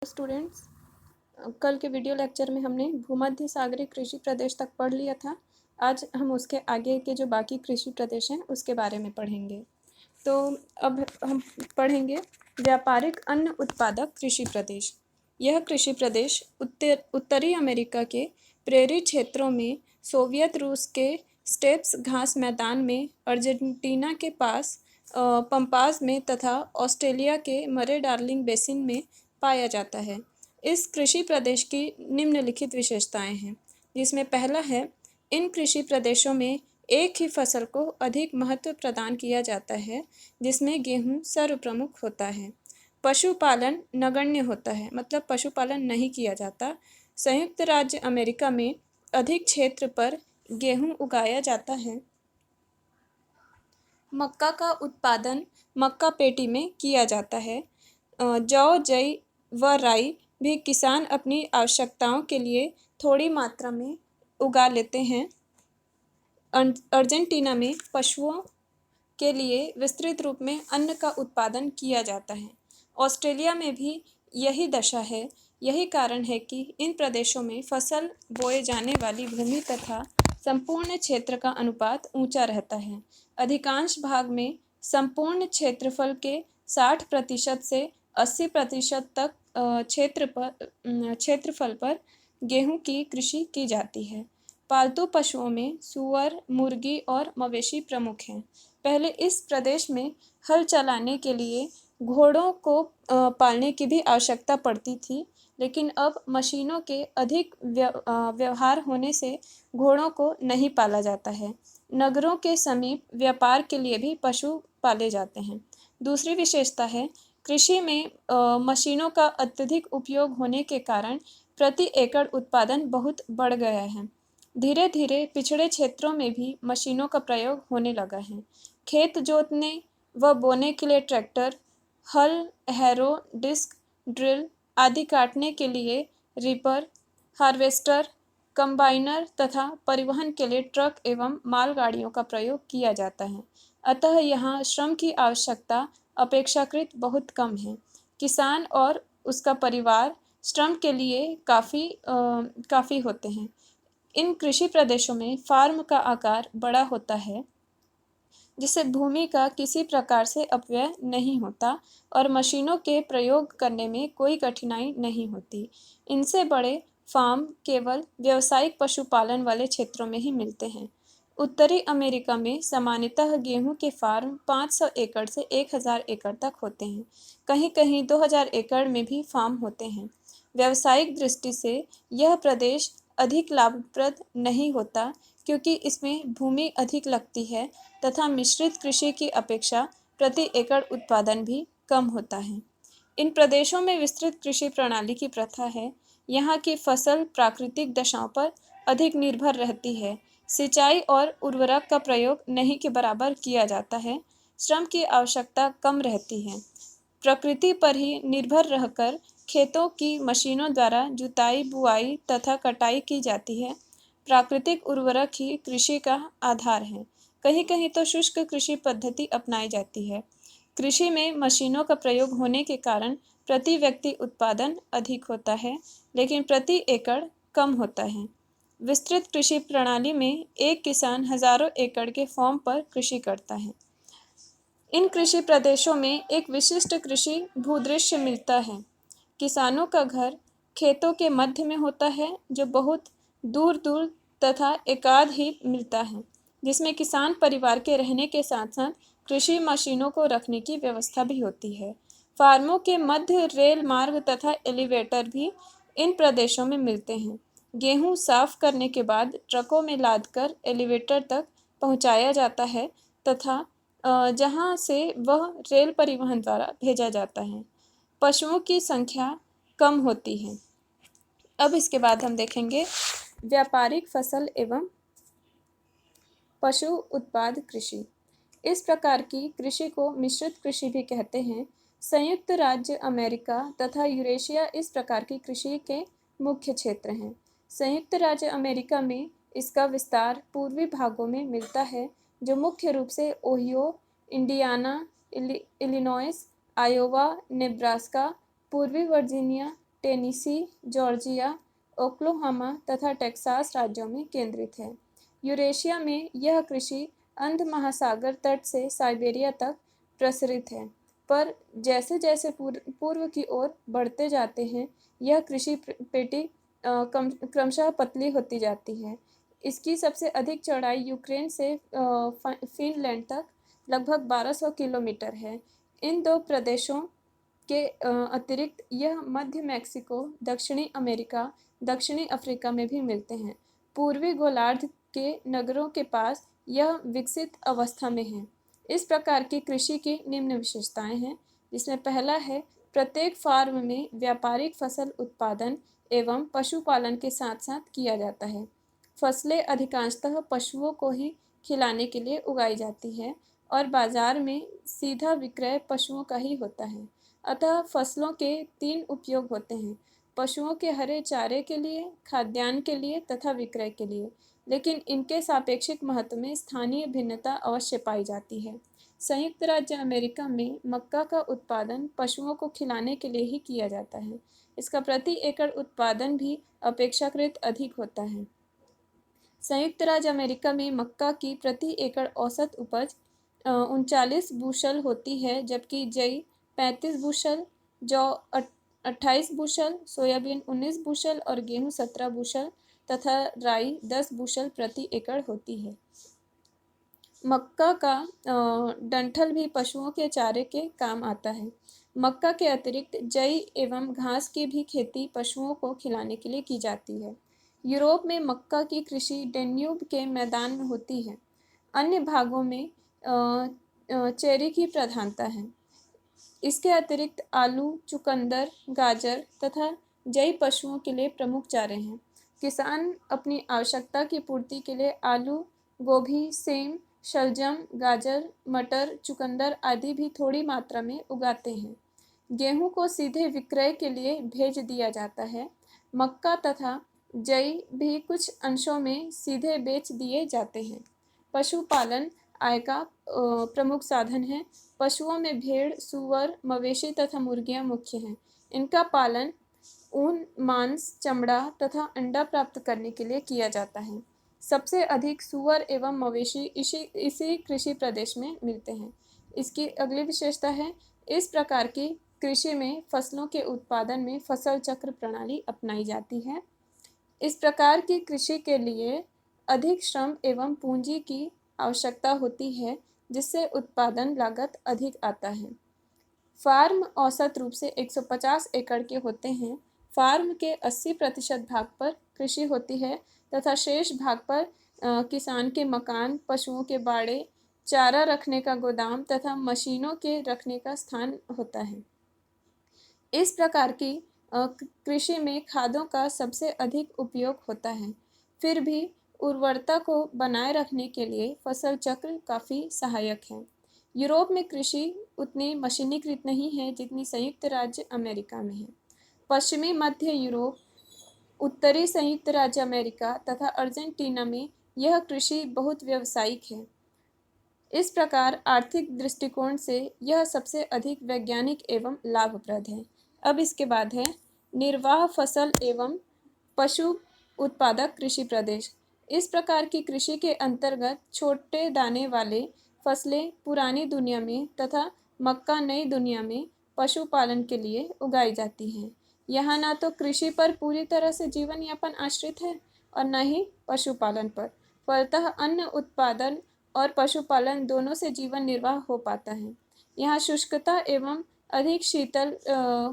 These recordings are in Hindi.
स्टूडेंट्स, कल के वीडियो लेक्चर में हमने भूमध्य सागरीय कृषि प्रदेश तक पढ़ लिया था। आज हम उसके आगे के जो बाकी कृषि प्रदेश हैं उसके बारे में पढ़ेंगे। तो अब हम पढ़ेंगे व्यापारिक अन्न उत्पादक कृषि प्रदेश। यह कृषि प्रदेश उत्तरी अमेरिका के प्रेरी क्षेत्रों में, सोवियत रूस के स्टेप्स घास मैदान में, अर्जेंटीना के पास पंपास में तथा ऑस्ट्रेलिया के मरे डार्लिंग बेसिन में पाया जाता है। इस कृषि प्रदेश की निम्नलिखित विशेषताएं हैं, जिसमें पहला है, इन कृषि प्रदेशों में एक ही फसल को अधिक महत्व प्रदान किया जाता है, जिसमें गेहूं सर्वप्रमुख होता है। पशुपालन नगण्य होता है, मतलब पशुपालन नहीं किया जाता। संयुक्त राज्य अमेरिका में अधिक क्षेत्र पर गेहूं उगाया जाता है। मक्का का उत्पादन मक्का पेटी में किया जाता है। जौ, जई व राई भी किसान अपनी आवश्यकताओं के लिए थोड़ी मात्रा में उगा लेते हैं। अर्जेंटीना में पशुओं के लिए विस्तृत रूप में अन्न का उत्पादन किया जाता है। ऑस्ट्रेलिया में भी यही दशा है। यही कारण है कि इन प्रदेशों में फसल बोए जाने वाली भूमि तथा संपूर्ण क्षेत्र का अनुपात ऊंचा रहता है। अधिकांश भाग में संपूर्ण क्षेत्रफल के 60% से 80% तक क्षेत्रफल पर गेहूं की कृषि की जाती है। पालतू पशुओं में सूअर, मुर्गी और मवेशी प्रमुख हैं। पहले इस प्रदेश में हल चलाने के लिए घोड़ों को पालने की भी आवश्यकता पड़ती थी, लेकिन अब मशीनों के अधिक व्यवहार होने से घोड़ों को नहीं पाला जाता है। नगरों के समीप व्यापार के लिए भी पशु पाले जाते हैं। दूसरी विशेषता है, कृषि में मशीनों का अत्यधिक उपयोग होने के कारण प्रति एकड़ उत्पादन बहुत बढ़ गया है। धीरे धीरे पिछड़े क्षेत्रों में भी मशीनों का प्रयोग होने लगा है। खेत जोतने व बोने के लिए ट्रैक्टर, हल, हैरो, डिस्क ड्रिल आदि, काटने के लिए रीपर, हार्वेस्टर, कंबाइनर तथा परिवहन के लिए ट्रक एवं मालगाड़ियों का प्रयोग किया जाता है। अतः यहाँ श्रम की आवश्यकता अपेक्षाकृत बहुत कम है। किसान और उसका परिवार श्रम के लिए काफ़ी होते हैं। इन कृषि प्रदेशों में फार्म का आकार बड़ा होता है, जिससे भूमि का किसी प्रकार से अपव्यय नहीं होता और मशीनों के प्रयोग करने में कोई कठिनाई नहीं होती। इनसे बड़े फार्म केवल व्यावसायिक पशुपालन वाले क्षेत्रों में ही मिलते हैं। उत्तरी अमेरिका में सामान्यतः गेहूं के फार्म 500 एकड़ से 1000 एकड़ तक होते हैं। कहीं कहीं 2000 एकड़ में भी फार्म होते हैं। व्यावसायिक दृष्टि से यह प्रदेश अधिक लाभप्रद नहीं होता, क्योंकि इसमें भूमि अधिक लगती है तथा मिश्रित कृषि की अपेक्षा प्रति एकड़ उत्पादन भी कम होता है। इन प्रदेशों में विस्तृत कृषि प्रणाली की प्रथा है। यहाँ की फसल प्राकृतिक दशाओं पर अधिक निर्भर रहती है। सिंचाई और उर्वरक का प्रयोग नहीं के बराबर किया जाता है। श्रम की आवश्यकता कम रहती है। प्रकृति पर ही निर्भर रहकर खेतों की मशीनों द्वारा जुताई, बुआई तथा कटाई की जाती है। प्राकृतिक उर्वरक ही कृषि का आधार है। कहीं कहीं तो शुष्क कृषि पद्धति अपनाई जाती है। कृषि में मशीनों का प्रयोग होने के कारण प्रति व्यक्ति उत्पादन अधिक होता है, लेकिन प्रति एकड़ कम होता है। विस्तृत कृषि प्रणाली में एक किसान हजारों एकड़ के फॉर्म पर कृषि करता है। इन कृषि प्रदेशों में एक विशिष्ट कृषि भूदृश्य मिलता है। किसानों का घर खेतों के मध्य में होता है, जो बहुत दूर दूर तथा एकाध ही मिलता है, जिसमें किसान परिवार के रहने के साथ साथ कृषि मशीनों को रखने की व्यवस्था भी होती है। फार्मों के मध्य रेल मार्ग तथा एलिवेटर भी इन प्रदेशों में मिलते हैं। गेहूं साफ करने के बाद ट्रकों में लादकर एलिवेटर तक पहुंचाया जाता है तथा जहां से वह रेल परिवहन द्वारा भेजा जाता है। पशुओं की संख्या कम होती है। अब इसके बाद हम देखेंगे व्यापारिक फसल एवं पशु उत्पाद कृषि। इस प्रकार की कृषि को मिश्रित कृषि भी कहते हैं। संयुक्त राज्य अमेरिका तथा यूरेशिया इस प्रकार की कृषि के मुख्य क्षेत्र हैं। संयुक्त राज्य अमेरिका में इसका विस्तार पूर्वी भागों में मिलता है, जो मुख्य रूप से Ohio, Indiana, Illinois, Iowa, Nebraska, पूर्वी वर्जीनिया, टेनेसी, जॉर्जिया, ओक्लाहोमा तथा टेक्सास राज्यों में केंद्रित है। यूरेशिया में यह कृषि अंध महासागर तट से साइबेरिया तक प्रसरित है, पर जैसे जैसे पूर्व की ओर बढ़ते जाते हैं, यह कृषि पेटी क्रमशः पतली होती जाती है। इसकी सबसे अधिक चौड़ाई यूक्रेन से फिनलैंड तक लगभग 1200 किलोमीटर है। इन दो प्रदेशों के अतिरिक्त यह मध्य मैक्सिको, दक्षिणी अमेरिका, दक्षिणी अफ्रीका में भी मिलते हैं। पूर्वी गोलार्ध के नगरों के पास यह विकसित अवस्था में है। इस प्रकार की कृषि की निम्न विशेषताएं हैं, जिसमें पहला है, प्रत्येक फार्म में व्यापारिक फसल उत्पादन एवं पशुपालन के साथ साथ किया जाता है। फसलें अधिकांशतः पशुओं को ही खिलाने के लिए उगाई जाती है और बाजार में सीधा विक्रय पशुओं का ही होता है। अतः फसलों के 3 उपयोग होते हैं: पशुओं के हरे चारे के लिए, खाद्यान्न के लिए तथा विक्रय के लिए, लेकिन इनके सापेक्षिक महत्व में स्थानीय भिन्नता अवश्य पाई जाती है। संयुक्त राज्य अमेरिका में मक्का का उत्पादन पशुओं को खिलाने के लिए ही किया जाता है। इसका प्रति एकड़ उत्पादन भी अपेक्षाकृत अधिक होता है। संयुक्त राज्य अमेरिका में मक्का की प्रति एकड़ औसत उपज 39 बुशल होती है, जबकि जई 35 बुशल, जौ 28 बुशल, सोयाबीन 19 बुशल और गेहूं 17 बुशल तथा राई 10 बुशल प्रति एकड़ होती है। मक्का का डंठल भी पशुओं के चारे के काम आता है। मक्का के अतिरिक्त जई एवं घास की भी खेती पशुओं को खिलाने के लिए की जाती है। यूरोप में मक्का की कृषि डेन्यूब के मैदान में होती है। अन्य भागों में चेरी की प्रधानता है। इसके अतिरिक्त आलू, चुकंदर, गाजर तथा जई पशुओं के लिए प्रमुख चारे हैं। किसान अपनी आवश्यकता की पूर्ति के लिए आलू, गोभी, सेम, शलजम, गाजर, मटर, चुकंदर आदि भी थोड़ी मात्रा में उगाते हैं। गेहूं को सीधे विक्रय के लिए भेज दिया जाता है। मक्का तथा जई भी कुछ अंशों में सीधे बेच दिए जाते हैं। पशुपालन आय का प्रमुख साधन है। पशुओं में भेड़, सूअर, मवेशी तथा मुर्गियां मुख्य हैं। इनका पालन ऊन, मांस, चमड़ा तथा अंडा प्राप्त करने के लिए किया जाता है। सबसे अधिक सूअर एवं मवेशी इसी कृषि प्रदेश में मिलते हैं। इसकी अगली विशेषता है, इस प्रकार की कृषि में फसलों के उत्पादन में फसल चक्र प्रणाली अपनाई जाती है। इस प्रकार की कृषि के लिए अधिक श्रम एवं पूंजी की आवश्यकता होती है, जिससे उत्पादन लागत अधिक आता है। फार्म औसत रूप से 150 एकड़ के होते हैं। फार्म के 80% भाग पर कृषि होती है तथा शेष भाग पर किसान के मकान, पशुओं के बाड़े, चारा रखने का गोदाम तथा मशीनों के रखने का स्थान होता है। इस प्रकार की कृषि में खादों का सबसे अधिक उपयोग होता है। फिर भी उर्वरता को बनाए रखने के लिए फसल चक्र काफ़ी सहायक है। यूरोप में कृषि उतनी मशीनीकृत नहीं है जितनी संयुक्त राज्य अमेरिका में है। पश्चिमी मध्य यूरोप, उत्तरी संयुक्त राज्य अमेरिका तथा अर्जेंटीना में यह कृषि बहुत व्यावसायिक है। इस प्रकार आर्थिक दृष्टिकोण से यह सबसे अधिक वैज्ञानिक एवं लाभप्रद है। अब इसके बाद है निर्वाह फसल एवं पशु उत्पादक कृषि प्रदेश। इस प्रकार की कृषि के अंतर्गत छोटे दाने वाले फसलें पुरानी दुनिया में तथा मक्का नई दुनिया में पशुपालन के लिए उगाई जाती हैं। यहाँ न तो कृषि पर पूरी तरह से जीवन यापन आश्रित है और न ही पशुपालन पर, फलतः अन्न उत्पादन और पशुपालन दोनों से जीवन निर्वाह हो पाता है। यहाँ शुष्कता एवं अधिक शीतल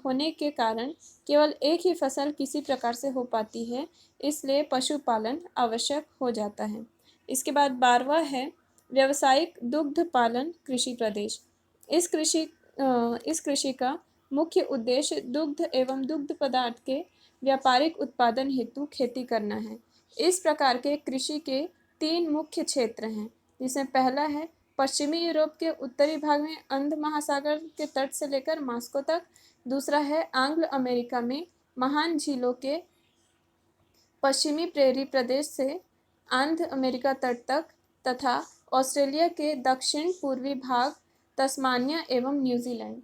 होने के कारण केवल एक ही फसल किसी प्रकार से हो पाती है, इसलिए पशुपालन आवश्यक हो जाता है। इसके बाद 12वां है व्यावसायिक दुग्ध पालन कृषि प्रदेश। इस कृषि का मुख्य उद्देश्य दुग्ध एवं दुग्ध पदार्थ के व्यापारिक उत्पादन हेतु खेती करना है। इस प्रकार के कृषि के 3 मुख्य क्षेत्र हैं, जिसमें पहला है पश्चिमी यूरोप के उत्तरी भाग में अंध महासागर के तट से लेकर मॉस्को तक। दूसरा है आंग्ल अमेरिका में महान झीलों के पश्चिमी प्रेरी प्रदेश से आंध्र अमेरिका तट तक तथा ऑस्ट्रेलिया के दक्षिण पूर्वी भाग, तस्मानिया एवं न्यूजीलैंड।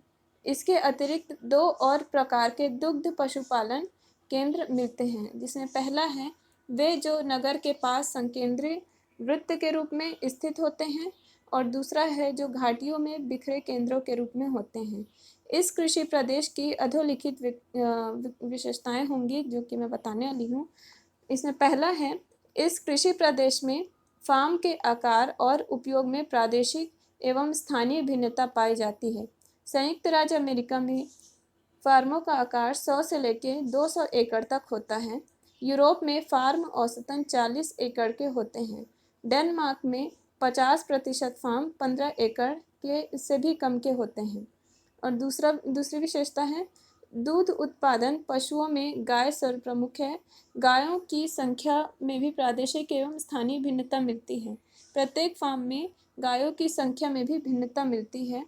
इसके अतिरिक्त 2 और प्रकार के दुग्ध पशुपालन केंद्र मिलते हैं, जिसमें पहला है वे जो नगर के पास संकेंद्रीय वृत्त के रूप में स्थित होते हैं, और दूसरा है जो घाटियों में बिखरे केंद्रों के रूप में होते हैं। इस कृषि प्रदेश की अधोलिखित विशेषताएं होंगी जो कि मैं बताने वाली हूँ। इसमें पहला है, इस कृषि प्रदेश में फार्म के आकार और उपयोग में प्रादेशिक एवं स्थानीय भिन्नता पाई जाती है। संयुक्त राज्य अमेरिका में फार्मों का आकार 100 से लेकर 200 एकड़ तक होता है। यूरोप में फार्म औसतन 40 एकड़ के होते हैं। डेनमार्क में 50% फार्म 15 एकड़ के से भी कम के होते हैं। और दूसरी विशेषता है, दूध उत्पादन पशुओं में गाय सर्वप्रमुख है। गायों की संख्या में भी प्रादेशिक एवं स्थानीय भिन्नता मिलती है। प्रत्येक फार्म में गायों की संख्या में भी भिन्नता मिलती है।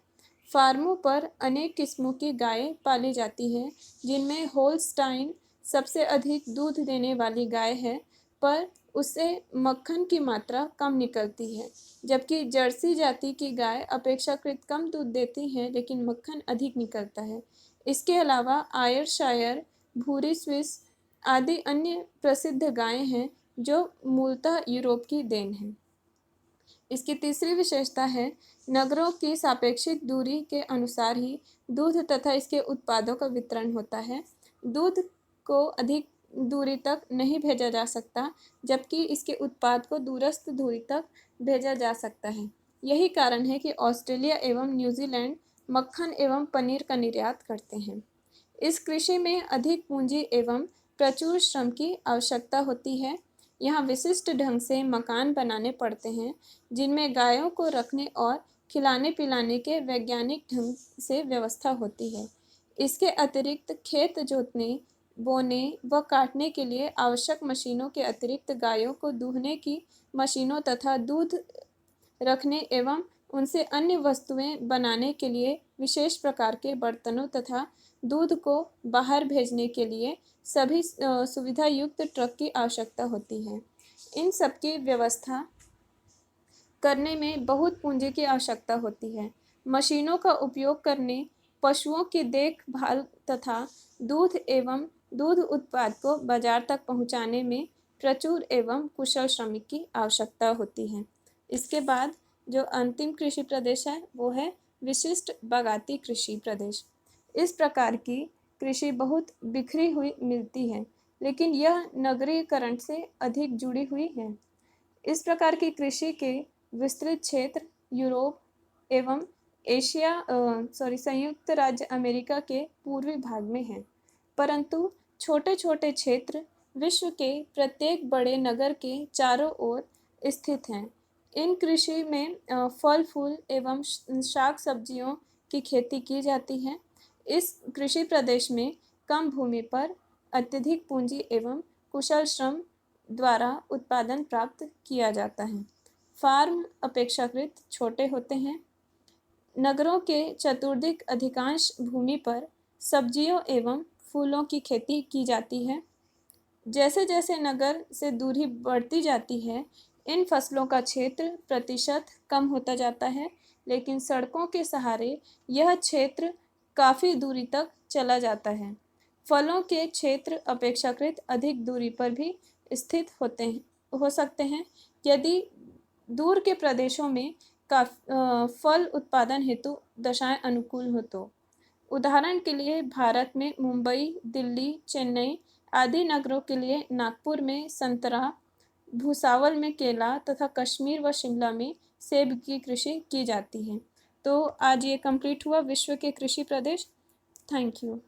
फार्मों पर अनेक किस्मों की गायें पाली जाती हैं, जिनमें होल्स्टाइन सबसे अधिक दूध देने वाली गाय है, पर उससे मक्खन की मात्रा कम निकलती है, जबकि जर्सी जाति की गाय अपेक्षाकृत कम दूध देती हैं लेकिन मक्खन अधिक निकलता है। इसके अलावा आयरशायर, भूरी स्विस आदि अन्य प्रसिद्ध गायें हैं जो मूलतः यूरोप की देन हैं। इसकी तीसरी विशेषता है, नगरों की सापेक्षिक दूरी के अनुसार ही दूध तथा इसके उत्पादों का वितरण होता है। दूध को अधिक दूरी तक नहीं भेजा जा सकता, जबकि इसके उत्पाद को दूरस्थ दूरी तक भेजा जा सकता है। यही कारण है कि ऑस्ट्रेलिया एवं न्यूजीलैंड मक्खन एवं पनीर का निर्यात करते हैं। इस कृषि में अधिक पूंजी एवं प्रचुर श्रम की आवश्यकता होती है। यहाँ विशिष्ट ढंग से मकान बनाने पड़ते हैं, जिनमें गायों को रखने और खिलाने पिलाने के वैज्ञानिक ढंग से व्यवस्था होती है। इसके अतिरिक्त खेत जोतने, बोने व काटने के लिए आवश्यक मशीनों के अतिरिक्त गायों को दूहने की मशीनों तथा दूध रखने एवं उनसे अन्य वस्तुएं बनाने के लिए विशेष प्रकार के बर्तनों तथा दूध को बाहर भेजने के लिए सभी सुविधा युक्त ट्रक की आवश्यकता होती है। इन सब की व्यवस्था करने में बहुत पूंजी की आवश्यकता होती है। मशीनों का उपयोग करने, पशुओं की देखभाल तथा दूध एवं दूध उत्पाद को बाजार तक पहुंचाने में प्रचुर एवं कुशल श्रमिक की आवश्यकता होती है। इसके बाद जो अंतिम कृषि प्रदेश है वो है विशिष्ट बागाती कृषि प्रदेश। इस प्रकार की कृषि बहुत बिखरी हुई मिलती है, लेकिन यह नगरीकरण से अधिक जुड़ी हुई है। इस प्रकार की कृषि के विस्तृत क्षेत्र यूरोप एवं संयुक्त राज्य अमेरिका के पूर्वी भाग में हैं, परंतु छोटे छोटे क्षेत्र विश्व के प्रत्येक बड़े नगर के चारों ओर स्थित हैं। इन कृषि में फल फूल एवं शाक सब्जियों की खेती की जाती है। इस कृषि प्रदेश में कम भूमि पर अत्यधिक पूंजी एवं कुशल श्रम द्वारा उत्पादन प्राप्त किया जाता है। फार्म अपेक्षाकृत छोटे होते हैं। नगरों के चतुर्दिक अधिकांश भूमि पर सब्जियों एवं फूलों की खेती की जाती है। जैसे जैसे नगर से दूरी बढ़ती जाती है, इन फसलों का क्षेत्र प्रतिशत कम होता जाता है, लेकिन सड़कों के सहारे यह क्षेत्र काफ़ी दूरी तक चला जाता है। फलों के क्षेत्र अपेक्षाकृत अधिक दूरी पर भी स्थित हो सकते हैं, यदि दूर के प्रदेशों में फल उत्पादन हेतु दशाएं अनुकूल हो तो। उदाहरण के लिए भारत में मुंबई, दिल्ली, चेन्नई आदि नगरों के लिए नागपुर में संतरा, भुसावल में केला तथा कश्मीर व शिमला में सेब की कृषि की जाती है। तो आज ये कंप्लीट हुआ विश्व के कृषि प्रदेश। Thank you.